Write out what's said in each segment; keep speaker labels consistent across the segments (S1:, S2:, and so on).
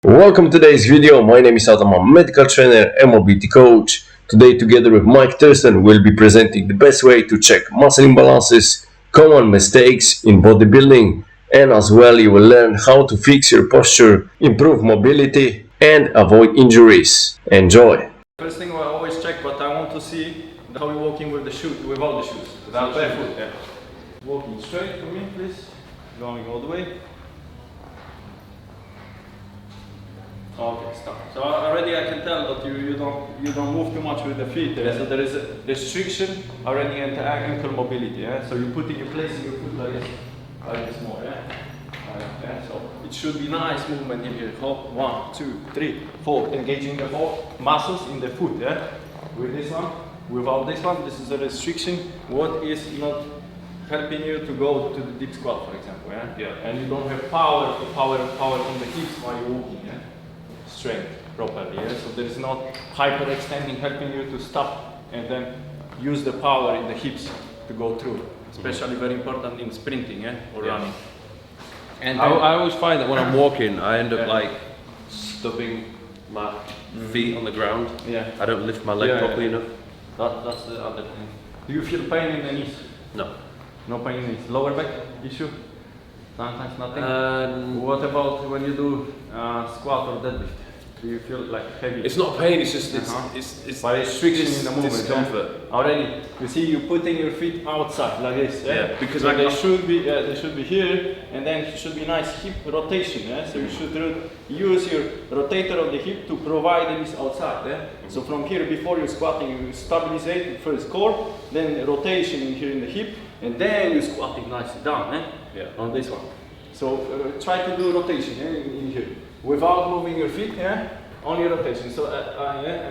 S1: Welcome to today's video. My name is Adam, I'm a medical trainer and mobility coach. Today, together with Mike Thurston, we'll be presenting the best way to check muscle imbalances, common mistakes in bodybuilding, and as well you will learn how to fix your posture, improve mobility, and avoid injuries. Enjoy!
S2: First thing I always check, but I want to see how you're walking with the shoes, without the shoes, without barefoot. Yeah. Walking straight for me, please. Going all the way. Okay, stop. So already I can tell that you don't move too much with the feet. Yeah? So there is a restriction already in ankle mobility. Yeah. So you're placing your foot like this more. Yeah. Yeah. So it should be nice movement in here. Hop, 1, 2, 3, 4. Engaging the whole muscles in the foot. Yeah. With this one, without this one, this is a restriction. What is not helping you to go to the deep squat, for example. Yeah. Yeah. And you don't have power from the hips while you're walking. Yeah. Strength properly, yeah? So there is not hyperextending helping you to stop and then use the power in the hips to go through, especially very important in sprinting, yeah? Or running. And
S3: I always find that when I'm walking I end up like stubbing my feet on the ground.
S2: Yeah.
S3: I don't lift my leg properly enough.
S2: That's the other thing. Do you feel pain in the knees?
S3: No.
S2: No pain in the knees. Lower back issue? Sometimes nothing? What about when you do squat or deadlift? Do you feel like heavy?
S3: It's not pain, it's just it's
S2: by restriction in the movement.
S3: Discomfort.
S2: Yeah? Already, you see, you're putting your feet outside like this. Yeah,
S3: yeah, because
S2: so they should be here, and then it should be nice hip rotation. Yeah, so you should use your rotator of the hip to provide this outside. Yeah, so from here, before you're squatting, you stabilize first core, then rotation in here in the hip, and then you're squatting nicely down. Yeah, on this one. So try to do rotation in here. Without moving your feet, yeah, only rotation. So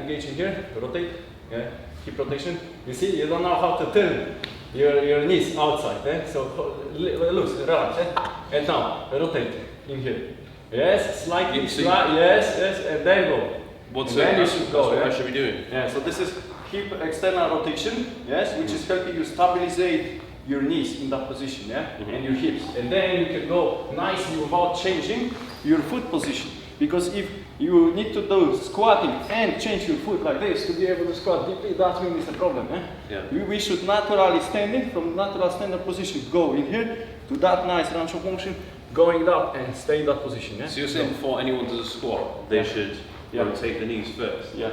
S2: engage in here, rotate, yeah, hip rotation. You see, you don't know how to turn your knees outside, yeah? So loose, relax, yeah? And now rotate in here. Yes, slightly, yes, and then go.
S3: Then you should go. That's what I should be doing.
S2: Yeah, so this is hip external rotation, yes, which is helping you stabilize your knees in that position, yeah, and your hips, and then you can go nicely without changing your foot position. Because if you need to do squatting and change your foot like this to be able to squat deeply, that means it's a problem. We should naturally standing from natural standard position, go in here to that nice range of motion, going up and stay in that position. Yeah?
S3: So you're saying before anyone does a squat, they should rotate the knees first?
S2: Yeah.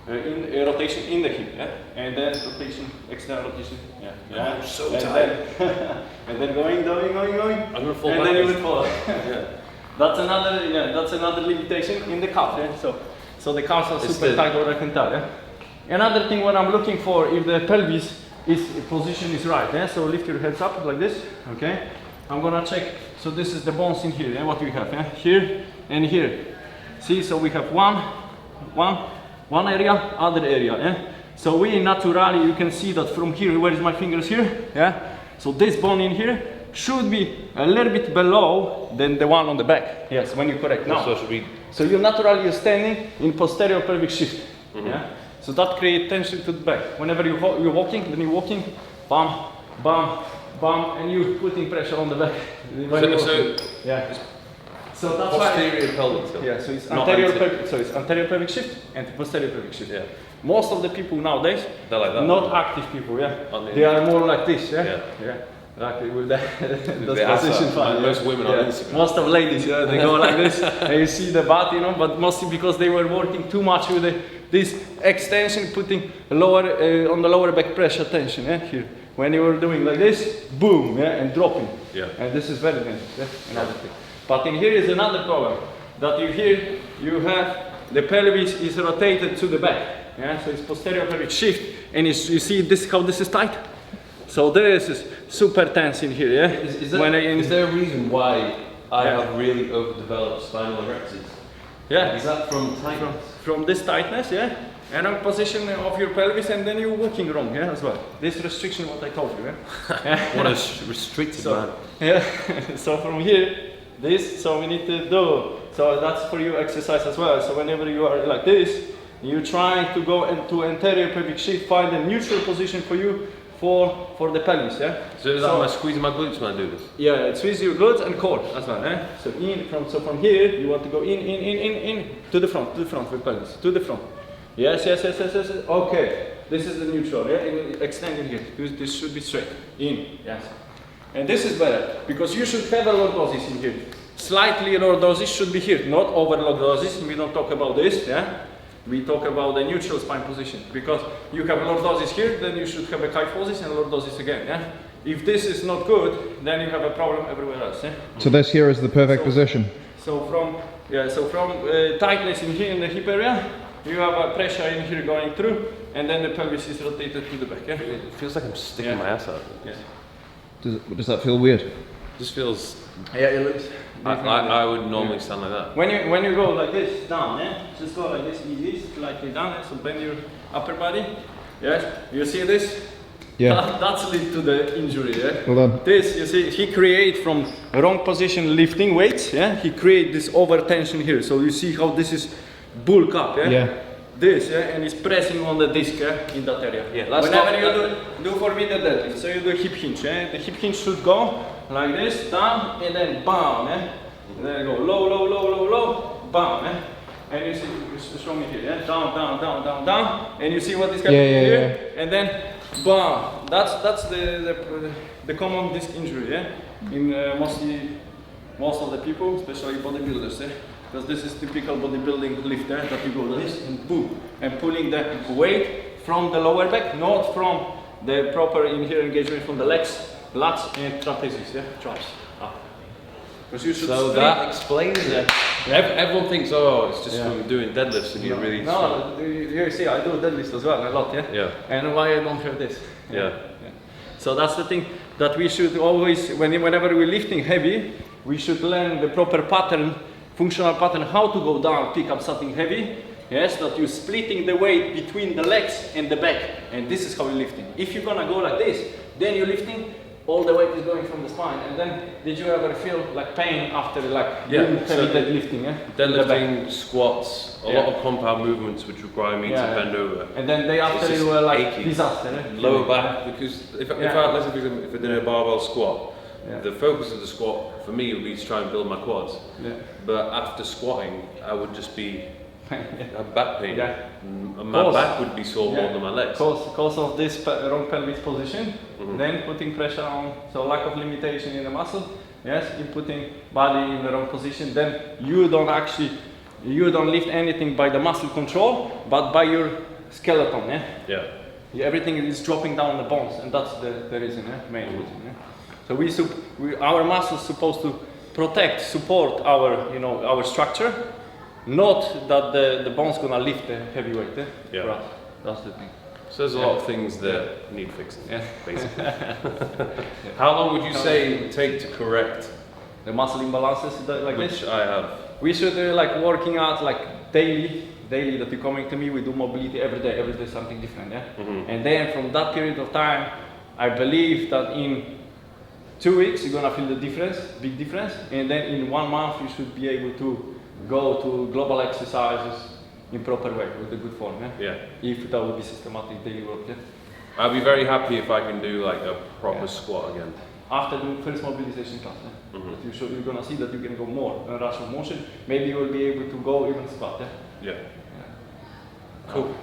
S2: In rotation in the hip, yeah, and then rotation, external rotation, yeah.
S3: I'm so tired.
S2: And then going.
S3: I'm gonna fall
S2: and
S3: back.
S2: then you will fall. Yeah. That's another limitation in the calf. Yeah. So the calves are super tight, what I can tell. Yeah. Another thing, what I'm looking for, if the pelvis position is right. Yeah. So lift your heads up like this. Okay. I'm gonna check. So this is the bones in here. Yeah. What we have? Yeah. Here and here. See. So we have one area, other area, yeah? So we naturally, you can see that from here, where is my fingers here, yeah? So this bone in here should be a little bit below than the one on the back. Yes, when you correct. Now, so you're naturally standing in posterior pelvic shift, yeah? So that creates tension to the back. Whenever you're walking, bam, bam, bam, and you're putting pressure on the back. Yeah. So that's
S3: posterior pelvic.
S2: Yeah, so it's anterior pelvic shift and posterior pelvic shift. Yeah. Most of the people nowadays,
S3: they're like that.
S2: Not active people, yeah. They are more like this, yeah. Like with that position.
S3: Most women on Instagram.
S2: Most of ladies, yeah, they go like this, and you see the butt, but mostly because they were working too much with this extension, putting on the lower back pressure tension, yeah, here. When you were doing like this, boom, yeah, and dropping. Yeah. And this is very dangerous, yeah, another thing. But in here is another problem, that you have the pelvis is rotated to the back, yeah? So it's posterior pelvic shift, and you see this how this is tight. So this is super tense in here, yeah.
S3: Is there a reason why I have really overdeveloped spinal erectors?
S2: Yeah.
S3: Is that from tightness?
S2: From this tightness, yeah, and on position of your pelvis, and then you're walking wrong, yeah, as well. This restriction, what I told you, yeah.
S3: What a restricted man.
S2: Yeah. So from here. So we need to do, so that's for you exercise as well. So whenever you are like this, you're trying to go into anterior pelvic shift, find a neutral position for you, for the pelvis. Yeah.
S3: So is that am I squeezing my glutes when I do this?
S2: Yeah, it squeezes your glutes and core as well. Eh? So from here you want to go in to the front with pelvis, to the front. Yes. Okay. This is the neutral. Yeah, it will extend in here. This should be straight in. Yes. And this is better because you should have a lordosis in here. Slightly lordosis should be here, not over lordosis. We don't talk about this. Yeah. We talk about the neutral spine position because you have lordosis here, then you should have a kyphosis and lordosis again. Yeah. If this is not good, then you have a problem everywhere else. Yeah?
S4: So this here is the perfect position.
S2: So from tightness in here in the hip area, you have a pressure in here going through, and then the pelvis is rotated to the back. Yeah?
S3: It feels like I'm sticking my ass out.
S2: Yeah.
S4: Does that feel weird?
S3: This feels.
S2: Yeah, it looks.
S3: I would normally stand like that.
S2: When you go like this down, just go like this, easy, slightly down. So bend your upper body. Yes, you see this?
S4: Yeah.
S2: That's lead to the injury. Yeah.
S4: Hold on.
S2: This, you see, he create from wrong position lifting weights. Yeah, he create this over tension here. So you see how this is bulk up. Yeah.
S4: Yeah.
S2: This, and it's pressing on the disc in that area.
S3: Yeah.
S2: Whenever you do for me the deadlift, so you do hip hinge. The hip hinge should go like this, down, and then bam. And then go low, bam. And you see, you show me here, down, and you see what is happening here, and then bam. That's the common disc injury, in most of the people, especially bodybuilders, because this is typical bodybuilding lift, that you go like this and boom, and pulling the weight from the lower back, not from the proper in here engagement from the legs, lats, and trapezius, traps. Because you should
S3: so that explains it. Everyone thinks, oh, it's just from doing deadlifts and you're really strong.
S2: No, you see, I do deadlifts as well, a lot,
S3: Yeah.
S2: And why I don't have this?
S3: Yeah.
S2: So that's the thing that we should always, whenever we're lifting heavy, we should learn the proper pattern, functional pattern, how to go down, pick up something heavy. Yes, that you're splitting the weight between the legs and the back, and this is how you're lifting. If you're gonna go like this, then you're lifting, all the weight is going from the spine, and then did you ever feel like pain after doing heavy deadlifting?
S3: Deadlifting, squats, a lot of compound movements which require me to bend over.
S2: And then they after you were like
S3: achy.
S2: disaster.
S3: Lower back, because if I did a barbell squat, the focus of the squat for me would be to try and build my quads.
S2: Yeah.
S3: But after squatting, I would just be have back pain.
S2: Yeah.
S3: And my back would be sore more than my legs.
S2: Because of this wrong pelvic position, then putting pressure on, so lack of limitation in the muscle, in putting body in the wrong position, then you don't lift anything by the muscle control, but by your skeleton, everything is dropping down the bones, and that's the reason, main reason. So our muscles supposed to protect, support our structure, not that the bone's gonna lift the heavy weight. For us. That's the thing.
S3: So there's a lot of things that need fixing, basically. How long would you say it would take to correct
S2: the muscle imbalances like
S3: which
S2: this?
S3: I have?
S2: We should working out daily that you're coming to me. We do mobility every day something different, And then from that period of time, I believe that in 2 weeks you're gonna feel the difference, big difference, and then in 1 month you should be able to go to global exercises in proper way with a good form. If that would be systematic daily work.
S3: I'll be very happy if I can do like a proper squat again.
S2: After the first mobilization class, you're gonna see that you can go more and range of motion. Maybe you will be able to go even squat.
S3: Cool.